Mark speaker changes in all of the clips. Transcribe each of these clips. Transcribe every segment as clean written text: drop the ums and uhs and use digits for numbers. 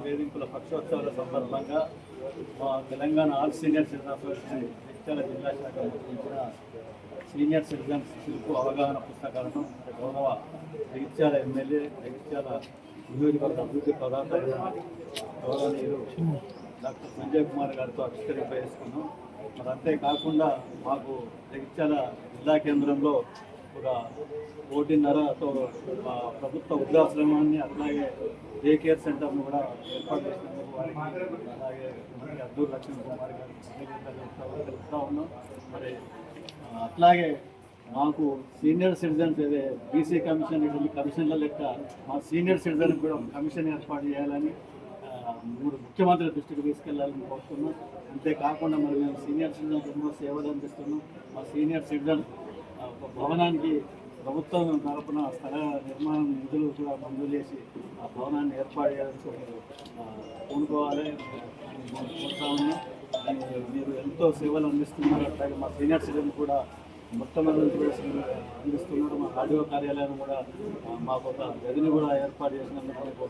Speaker 1: వేదికల పక్షోత్సవాల సందర్భంగా మా Telangana all senior citizen association Jagtial జిల్లా శాఖ నిర్వహించిన సీనియర్ సిటిజన్స్ శిల్పు అవగాహన పుస్తకాలను గౌరవ జగిత్యాల ఎమ్మెల్యే జగిత్యాల నియోజకవర్గ అభివృద్ధి ప్రదాత గౌరవనీయులు డాక్టర్ సంజయ్ కుమార్ గారితో ఆవిష్కరింపజేసుకున్నాం. మరి అంతేకాకుండా మాకు జగిత్యాల జిల్లా కేంద్రంలో ఒక 1.5తో ప్రభుత్వ వృద్ధాశ్రమాన్ని అట్లాగే డే కేర్ సెంటర్ను కూడా ఏర్పాటు చేసినందుకు వారికి అలాగే మనకి అద్దూరు లక్ష్మీ కుమార్ గారికి తెలుపుతా ఉన్నాం. మరి అట్లాగే మాకు సీనియర్ సిటిజన్స్ ఏదే బీసీ కమిషన్ కమిషన్ల లెక్క మా సీనియర్ సిటిజన్ కూడా కమిషన్ ఏర్పాటు చేయాలని ముఖ్యమంత్రి దృష్టికి తీసుకెళ్లాలని కోరుతున్నాం. అంతేకాకుండా మరి మేము సీనియర్ సిటిజన్స్ ఎన్నో సేవలు అందిస్తున్నాం. మా సీనియర్ సిటిజన్ ఒక భవనానికి ప్రభుత్వం తరపున స్థల నిర్మాణం నిధులు కూడా మంజూరు చేసి ఆ భవనాన్ని ఏర్పాటు చేయాలని కోరుకోవాలి అని కోరుతా ఉన్నాం. మీరు ఎంతో సేవలు అందిస్తున్నారు. అట్లాగే మా సీనియర్ సిటిజన్ కూడా మొట్టమొదటి కూడా అందిస్తున్నారు. మా ఆడియో కార్యాలయం కూడా మాకు ఒక గదిని కూడా ఏర్పాటు చేసినందుకు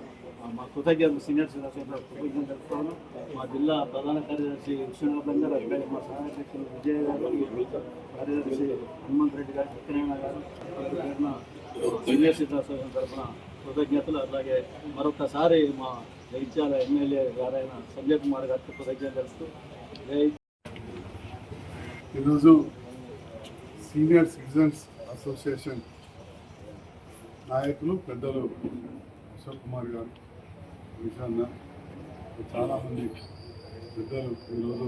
Speaker 1: మా కృతజ్ఞతలు సీనియర్ సిటిజన్స్ కృతజ్ఞతలు చెప్తాను. మా జిల్లా ప్రధాన కార్యదర్శి విష్ణువర్ధన్ గారు, అట్లాగే మా సహాయ అధ్యక్షులు విజయ్ గారు, కార్యదర్శి హనుమంత్ రెడ్డి గారు, సత్యనారాయణ గారు సీనియర్ సిటిజన్స్ తరఫున కృతజ్ఞతలు. అలాగే మరొకసారి మా జగిత్యాల ఎమ్మెల్యే గారైన సంజయ్ కుమార్ గారికి కృతజ్ఞతలు తెలుస్తూ
Speaker 2: ఈరోజు సీనియర్ సిటిజన్స్ అసోసియేషన్ నాయకులు పెద్దలు అశోక్ కుమార్ గారు, విషాన్న, చాలామంది పెద్దలు ఈరోజు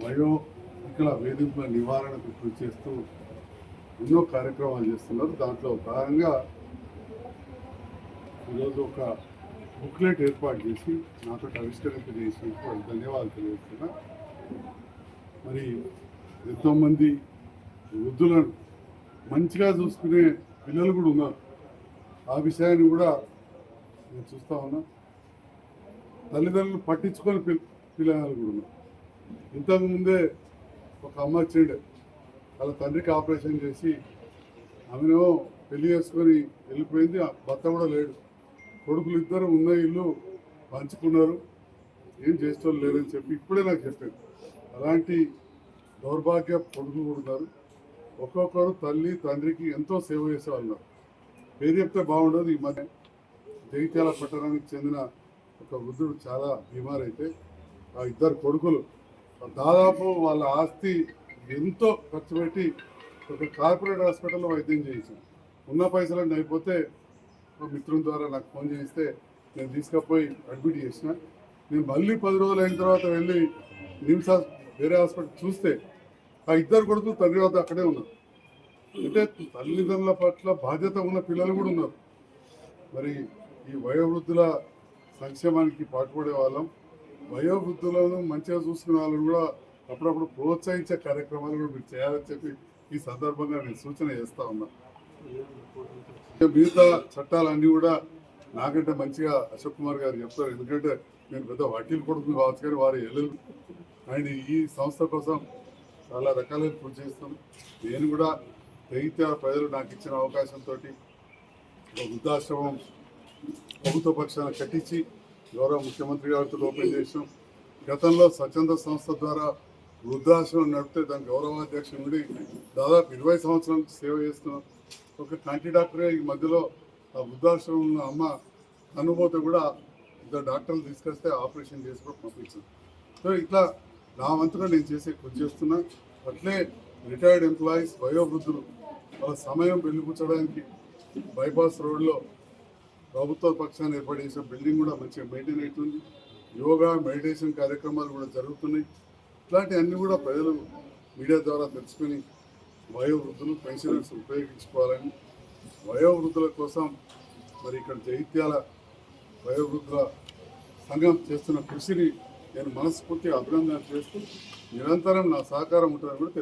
Speaker 2: వయోధికుల వేధింపుల నివారణకు కృషి చేస్తూ ఎన్నో కార్యక్రమాలు చేస్తున్నారు. దాంట్లో భాగంగా ఈరోజు ఒక బుక్లెట్ ఏర్పాటు చేసి నాతో ఆవిష్కరింపజేసినందుకు వాళ్ళకి ధన్యవాదాలు తెలియజేస్తున్నా. మరి ఎంతోమంది వృద్ధులను మంచిగా చూసుకునే పిల్లలు కూడా ఉన్నారు. ఆ విషయాన్ని కూడా నేను చూస్తూ ఉన్నా. తల్లిదండ్రులు పట్టించుకొని పిల్లలు కూడా ఉన్నారు. ఇంతకుముందే ఒక అమ్మ వచ్చిండే, వాళ్ళ తండ్రికి ఆపరేషన్ చేసి ఆమెనేమో పెళ్లి చేసుకొని వెళ్ళిపోయింది. భర్త కూడా లేడు. కొడుకులు ఇద్దరు ఉన్న ఇల్లు పంచుకున్నారు, ఏం చేసేవాళ్ళు లేరని చెప్పి ఇప్పుడే నాకు చెప్పారు. అలాంటి దౌర్భాగ్య కొడుకులు కూడా ఉన్నారు. ఒక్కొక్కరు తల్లి తండ్రికి ఎంతో సేవ చేసేవాళ్ళు ఉన్నారు. పేరు చెప్తే బాగుండదు. ఈ మధ్య జగిత్యాల పట్టణానికి చెందిన ఒక వృద్ధుడు చాలా బీమారైతే ఆ ఇద్దరు కొడుకులు దాదాపు వాళ్ళ ఆస్తి ఎంతో ఖర్చు పెట్టి ఒక కార్పొరేట్ హాస్పిటల్లో వైద్యం చేయించాను. ఉన్న పైసలన్నీ అయిపోతే ఒక మిత్రుల ద్వారా నాకు ఫోన్ చేయిస్తే నేను తీసుకుపోయి అడ్మిట్ చేసిన. నేను మళ్ళీ 10 రోజులు అయిన తర్వాత వెళ్ళి నిమ్స్ వేరే హాస్పిటల్ చూస్తే ఆ ఇద్దరు కొడుకులు తండ్రి వద్ద అక్కడే ఉన్నారు. అంటే తల్లిదండ్రుల పట్ల బాధ్యత ఉన్న పిల్లలు కూడా ఉన్నారు. మరి ఈ వయోవృద్ధుల సంక్షేమానికి పాటుపడే వాళ్ళం, వయోవృద్ధులను మంచిగా చూసుకునే వాళ్ళని కూడా అప్పుడప్పుడు ప్రోత్సహించే కార్యక్రమాలు కూడా మీరు చేయాలని చెప్పి ఈ సందర్భంగా నేను సూచన చేస్తూ ఉన్నా. మిగతా చట్టాలన్నీ కూడా నాకంటే మంచిగా అశోక్ కుమార్ గారు చెప్తారు. ఎందుకంటే నేను పెద్ద వకీల్ కొడుకుని కావచ్చు, కానీ వారు ఎల్ఎల్ అండ్ ఈ సంస్థ కోసం చాలా రకాలుగా కృషి చేస్తాను. నేను కూడా జగిత్యాల ప్రజలు నాకు ఇచ్చిన అవకాశంతో ఒక వృద్ధాశ్రమం ప్రభుత్వ పక్షాన కట్టించి గౌరవ ముఖ్యమంత్రి గారితో ఓపెన్ చేసినాం. గతంలో స్వచ్ఛంద సంస్థ ద్వారా వృద్ధాశ్రమం నడిపితే దాని గౌరవాధ్యక్షుడి దాదాపు 20 సంవత్సరాల నుంచి సేవ చేస్తున్నాం. ఒక కంటి డాక్టరే ఈ మధ్యలో ఆ వృద్ధాశ్రమం ఉన్న అమ్మ అనుభూతి కూడా ఇద్దరు డాక్టర్లు తీసుకొస్తే ఆపరేషన్ చేసి కూడా పంపించాను. సో ఇట్లా నా వంతుగా నేను చేసే కృషి చేస్తున్నా. అట్లే రిటైర్డ్ ఎంప్లాయీస్ వయోవృద్ధులు వాళ్ళ సమయం వెలిపుచ్చడానికి బైపాస్ రోడ్లో ప్రభుత్వ పక్షాన్ని ఏర్పాటు చేసిన బిల్డింగ్ కూడా మంచిగా మెయింటైన్ అవుతుంది. యోగా మెడిటేషన్ కార్యక్రమాలు కూడా జరుగుతున్నాయి. ఇట్లాంటివన్నీ కూడా ప్రజలు మీడియా ద్వారా తెలుసుకుని వయోవృద్ధులు పెన్షనర్స్ ఉపయోగించుకోవాలని వయోవృద్ధుల కోసం మరి ఇక్కడ జైత్యాల వయోవృద్ధుల సంఘం చేస్తున్న కృషిని నేను మనస్ఫూర్తిగా అభినందన చేస్తూ నిరంతరం నా సహకారం ఉంటుందని కూడా